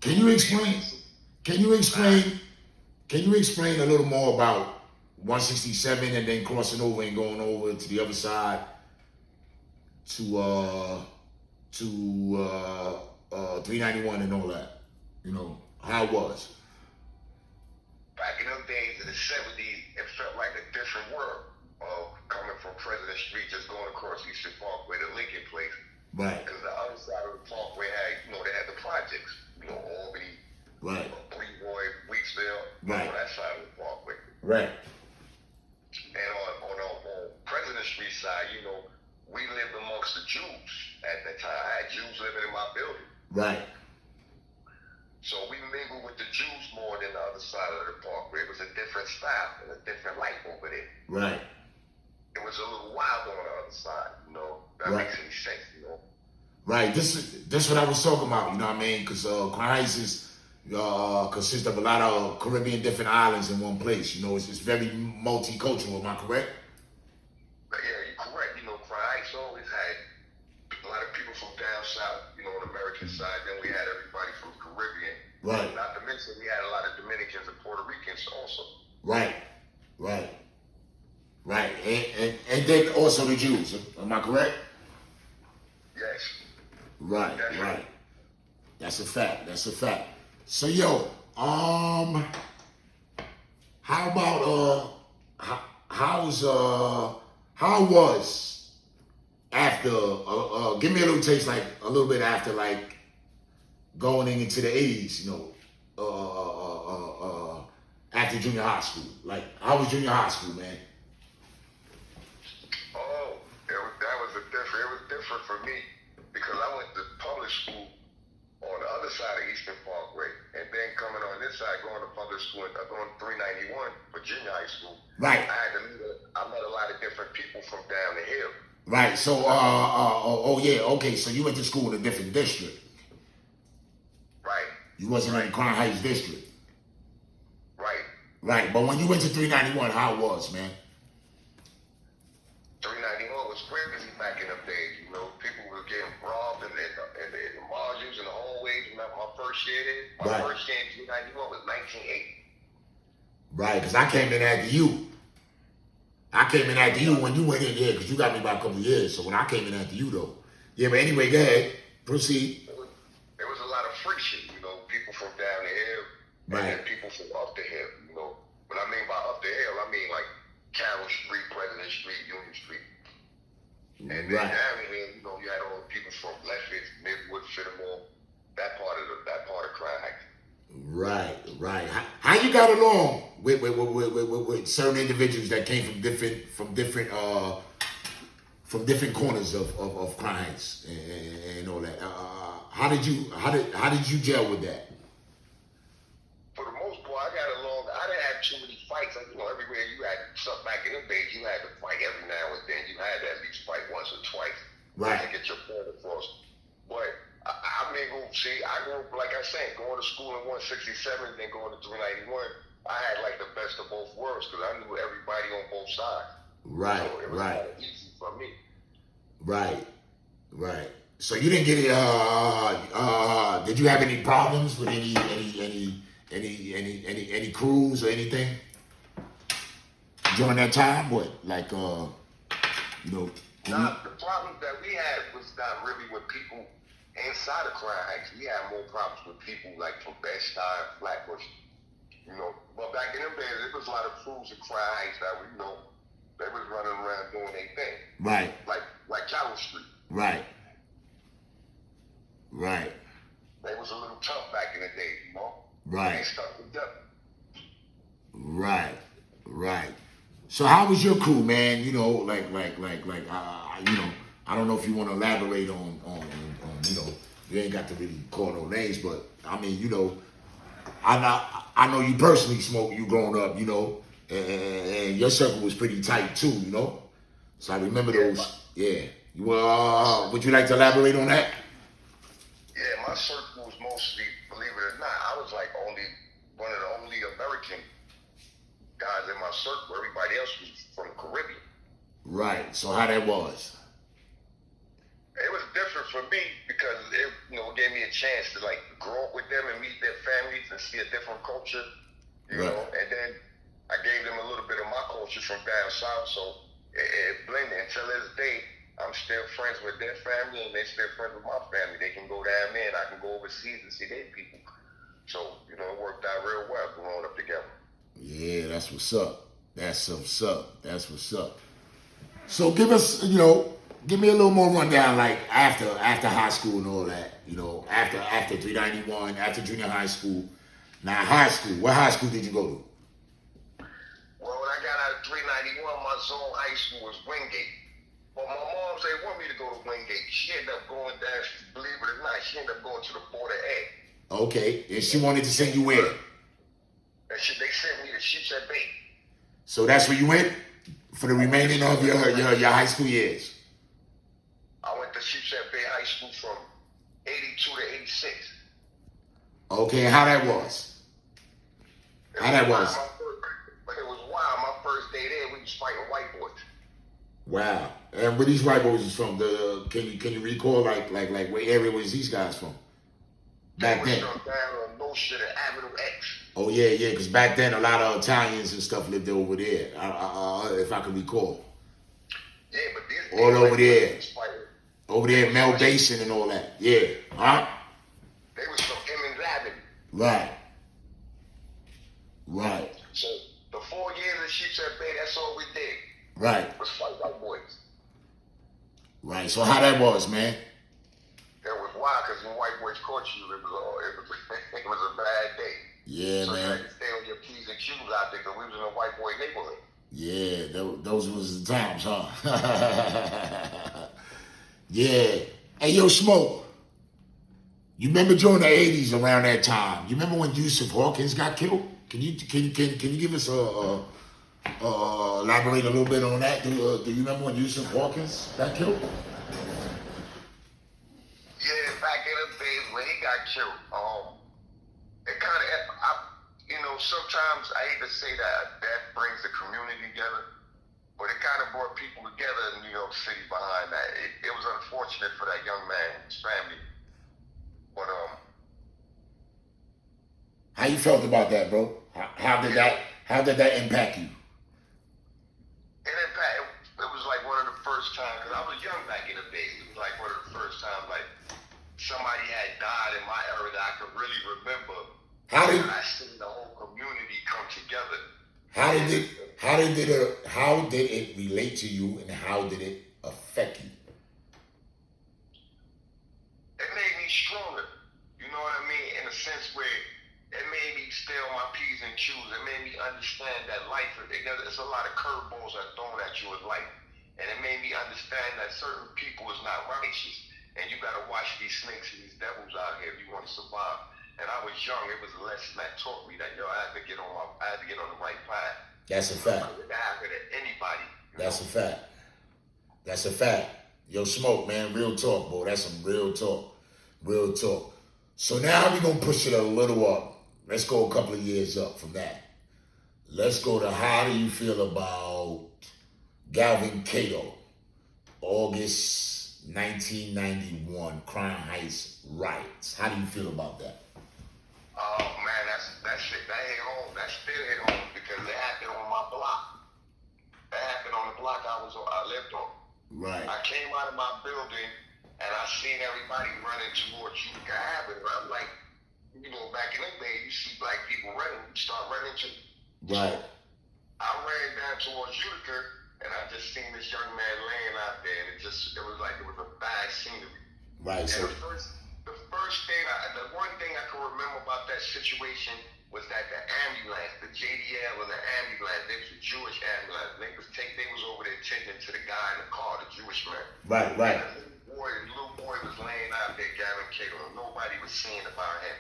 Can you explain? Can you explain? Can you explain a little more about 167 and then crossing over and going over to the other side to 391 and all that? You know how it was. Back in those days in the 70s, it felt like a different world. Coming from President Street, just going across Eastern Parkway to Lincoln Place. Right. Because the other side of the parkway had, they had the projects. Albany, Right. Leroy, Weeksville, Right. on that side of the parkway. Right. And on President Street side, we lived amongst the Jews at that time. I had Jews living in my building. Right. So we mingled with the Jews more than the other side of the parkway. It was a different style and a different life over there. Right. It was a little wild on the other side, That Right. makes any sense, Right. This what I was talking about. You know what I mean? Because Crown Heights is consists of a lot of Caribbean different islands in one place. It's very multicultural. Am I correct? Yeah, you're correct. Crown Heights always had a lot of people from down south, on the American side. Then we had everybody from the Caribbean. Right. Not to mention we had a lot of Dominicans and Puerto Ricans also. Right. Right. Right. And then also the Jews. Am I correct? Yes. Right. That's Right. That's a fact. That's a fact. So yo, how about how was after give me a little taste, like a little bit after, like going into the 80s, after junior high school. Like, how was junior high school, man? Oh, it was different for me because I went to public school on the other side of Eastern Parkway, and then coming on this side, going to public school, going to 391 for junior high school. Right. I met a lot of different people from down the hill. Right. So, okay. So you went to school in a different district. Right. You wasn't in the Crown Heights district. Right. Right. But when you went to 391, how it was, man? 391 was crazy back in the days. People were getting robbed in the modules and the hallways. Remember my first year there? My first year in 391 was 1980. Right, because I came in after you. I came in after you when you went in there, because you got me by a couple of years. So when I came in after you, though. Yeah, but anyway, go ahead. Proceed. There was a lot of friction, people from down the hill and people from up the hill, What I mean by up the hill, I mean like Carroll Street, President Street, Union Street. And then down here, you had all the people from Lefferts, Midwood, Fittermore, that part of Crown Heights. Right. How you got along with certain individuals that came from different corners of Crown Heights and all that? How did you gel with that? For the most part, I got along. I didn't have too many fights. Everywhere you had stuff back in the days, you had to fight every now and then. You had to at least fight once or twice to get your point across. But I mingled. See, I grew up, like I said, going to school in 167, then going to 391. I had like the best of both worlds because I knew everybody on both sides. Right, so it was kind of easy for me. Right. So you didn't get it. Did you have any problems with any crews or anything during that time? What, like, Nah, the problem that we had was not really with people inside of Crown Heights. We had more problems with people like from Bed-Stuy, Flatbush. But back in them days, there was a lot of crews in Crown Heights that they was running around doing their thing. Right. Like Carroll Street. Right. They was a little tough back in the day, Right. They stuck together. Right. So how was your crew, man? I don't know if you want to elaborate on you ain't got to really call no names, but I mean, I know you personally smoked you growing up, and your circle was pretty tight too, So I remember those. Yeah. Would you like to elaborate on that? Yeah, my circle was mostly, believe it or not, I was like one of the only American guys in my circle. Everybody else was from the Caribbean. Right. So how that was? It was different for me because it gave me a chance to like grow up with them and meet to see a different culture, you know. And then I gave them a little bit of my culture from down south, so it blended. Until this day, I'm still friends with their family, and they're still friends with my family. They can go down there, and I can go overseas and see their people. So, you know, it worked out real well growing up together. Yeah, that's what's up. That's what's up. That's what's up. So give us, you know, give me a little more rundown, like after high school and all that. You know, after 391, after junior high school. Now high school. What high school did you go to? Well, when I got out of 391, my zone high school was Wingate. But my mom said want me to go to Wingate. She ended up going down, believe it or not, she ended up going to the Border A. Okay, and she wanted to send you where? And they sent me to Sheepshead Bay. So that's where you went for the remaining of your high school years? I went to Sheepshead Bay High School from 82 to 86. Okay, how that was? How that was? It was wild. My first day there, we was fighting white boys. Wow. And where these white boys is from? Can you recall like where area was these guys from? Back then. Down on No Shit at Avenue X. Oh yeah, because back then a lot of Italians and stuff lived over there. If I can recall. Yeah, but these all over there. Over there, Mel Basin and all that. Yeah. Huh? They was from Emmons Avenue. Right. Right. So the 4 years of Sheepshead Bay, that's all we did. Right. Was fight white boys. Right. So how that was, man? That was wild because when white boys caught you, it was a bad day. Yeah, so man. you had to stay on your P's and Q's out there because we was in a white boy neighborhood. Yeah, those was the times, huh? Yeah. Hey, yo, Smoke. You remember during the 80s around that time? You remember when Yusuf Hawkins got killed? Can you give us elaborate a little bit on that? Do you remember when Yusuf Hawkins got killed? Yeah, back in the days when he got killed, it kind of, you know, sometimes I hate to say that death brings the community together, but it kind of brought people together in New York City behind that. It was unfortunate for that young man and his family, but how you felt about that, bro? How did that impact you? It was like one of the first times, because I was young back in the days. It was like one of the first times, like somebody had died in my era that I could really remember. I seen the whole community come together. How did it relate to you, and how did it affect you? It made me stronger. You know what I mean? In a sense where it made me stay on my P's and Q's. It made me understand that life, there's a lot of curveballs that are thrown at you in life. And it made me understand that certain people is not righteous. And you got to watch these snakes and these devils out here if you want to survive. And I was young. It was a lesson that taught me that, I had to get on the right path. That's a fact. It happened to anybody. That's a fact. That's a fact. Yo, Smoke, man, real talk, boy. That's some real talk. Real talk. So now we're going to push it a little up. Let's go a couple of years up from that. Let's go to how do you feel about Galvin Cato, August 1991, Crown Heights riots. How do you feel about that? Oh, man, that shit, that hit home. That still hit home because it happened on my block. That happened on the block I lived on. Right. I came out of my building and I seen everybody running towards Utica Avenue. I'm like, back in the day, you see black people running, you start running too. Right. I ran down towards Utica and I just seen this young man laying out there, and it was like it was a bad scenery. Right. And So the first thing, the one thing I can remember about that situation was that the ambulance, the JDL and the ambulance, it was a Jewish ambulance. They was over there tending to the guy in the car, the Jewish man. Right. And the little boy was laying out there, Gavin Cato, and nobody was saying about him.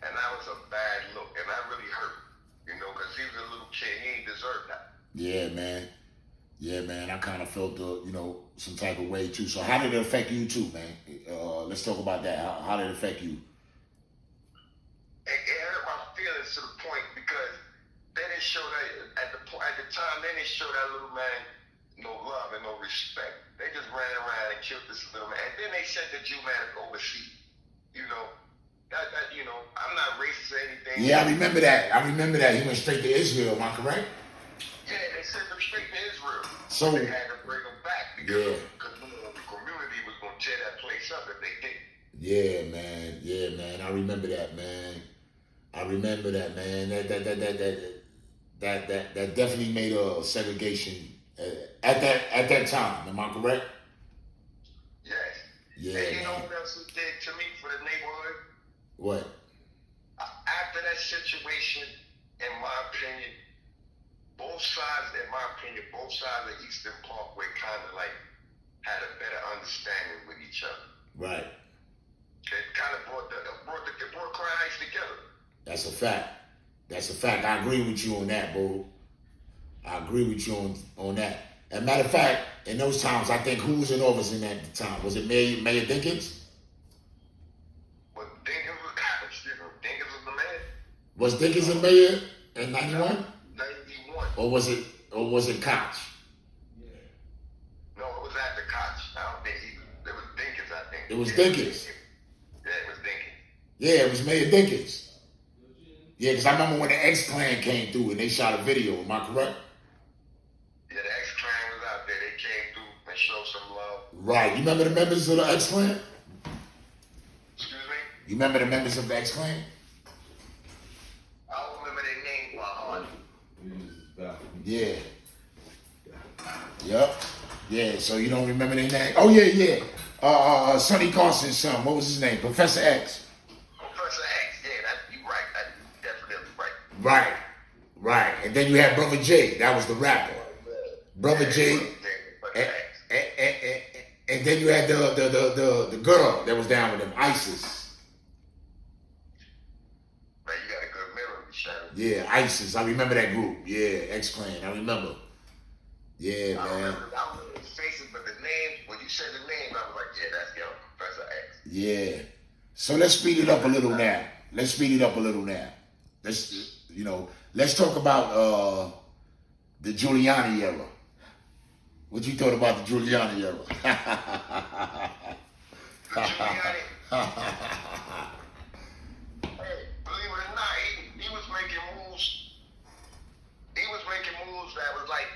And that was a bad look, and that really hurt, because he was a little kid. He ain't deserve that. Yeah, man. Yeah, man. I kind of felt some type of way too. So how did it affect you too, man? Let's talk about that. How did it affect you? It hurt my feelings to the point because they didn't show that at the time. They didn't show that little man no love and no respect. They just ran around and killed this little man, and then they sent the Jew man overseas. You know, I'm not racist or anything. Yeah, I remember that. He went straight to Israel. Am I correct? Yeah, they sent him straight to Israel. So they had to bring him back because the community was going to tear that place up if they did. Yeah, man. Yeah, man. I remember that, man. That definitely made a segregation at that time. Am I correct? Yes. Yeah. And you know what else it did to me for the neighborhood? What? After that situation, in my opinion, both sides of Eastern Parkway kind of like had a better understanding with each other. Right. It kind of brought Crime Heights together. That's a fact. I agree with you on that, bro. I agree with you on that. As a matter of fact, in those times, I think who was in office in that time? Was it Mayor Dinkins? Well, Dinkins was the mayor. Was Dinkins a mayor in 91? 91. Or was it Koch? Yeah. No, it was after Koch. I don't think it was Dinkins, I think. It was Dinkins. Yeah, it was Dinkins. Yeah, it was Mayor Dinkins. Yeah, because I remember when the Bklyn came through and they shot a video. Am I correct? Yeah, the Bklyn was out there. They came through and showed some love. Right. You remember the members of the Bklyn? Excuse me? You remember the members of the Bklyn? I don't remember their name by heart. Yeah. Yep. Yeah, so you don't remember their name? Oh, yeah. Sonny Carson's son. What was his name? Professor X. Professor X. Yeah, you're right. That's definitely right. Right. And then you had Brother J. That was the rapper. Brother J. And then you had the girl that was down with him, Isis. Man, you got a good memory, Shadow. Yeah, Isis. I remember that group. Yeah, Bklyn. I remember. Yeah, man. I remember the faces, but the name, when you said the name, I was like, yeah, that's Professor X. Yeah. So let's speed it up a little now. Let's talk about the Giuliani era. What you thought about the Giuliani era? Giuliani. Hey, believe it or not, he was making moves. He was making moves that was like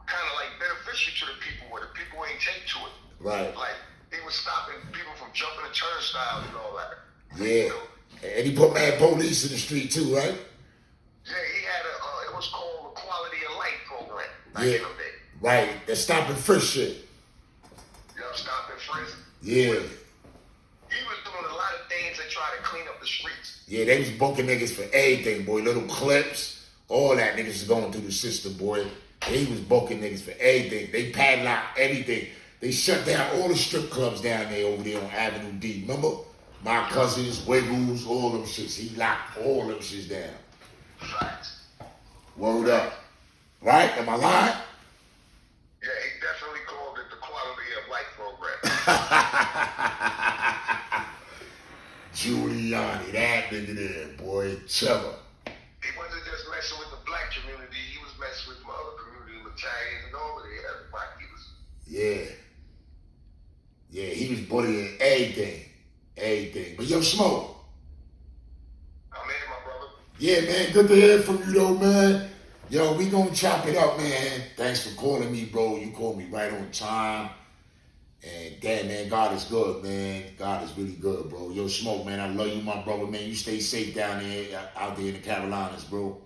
kind of like beneficial to the people, where the people ain't take to it. Right. Like he was stopping people from jumping the turnstiles and all that. Yeah. And he put mad police in the street too, right? Yeah, he had it was called the Quality of Life program. Yeah. Right. They're stopping frisk shit. Stopping frisk. Yeah. He was doing a lot of things to try to clean up the streets. Yeah, they was booking niggas for everything, boy. Little clips, all that niggas was going through the system, boy. He was booking niggas for everything. They padlocked everything. They shut down all the strip clubs down there over there on Avenue D. Remember? My Cousins, Wiggles, all them shits. He locked all them shits down. Facts. Word up. Right? Am I lying? Yeah, he definitely called it the Quality of Life program. Giuliani, that nigga there, boy. Trevor. He wasn't just messing with the black community. He was messing with my other community, Italians and all of that. Everybody. Yeah, he was bullying everything. But yo, Smoke. I'm in, my brother. Yeah, man, good to hear from you though, man. Yo, we gonna chop it up, man. Thanks for calling me, bro. You called me right on time. And damn, man, God is good, man. God is really good, bro. Yo, Smoke, man, I love you, my brother, man. You stay safe down there, out there in the Carolinas, bro.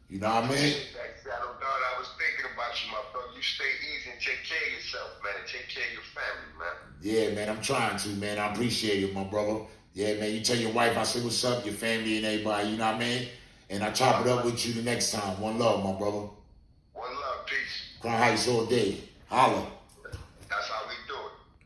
You know what I mean? I was thinking about you, my brother. You stay easy and take care of yourself, man, and take care of your family, man. Yeah, man, I'm trying to, man. I appreciate it, my brother. Yeah, man, you tell your wife I say what's up, your family and everybody, you know what I mean? And I chop it up with you the next time. One love, my brother. One love, peace. Crime Heights all day. Holla.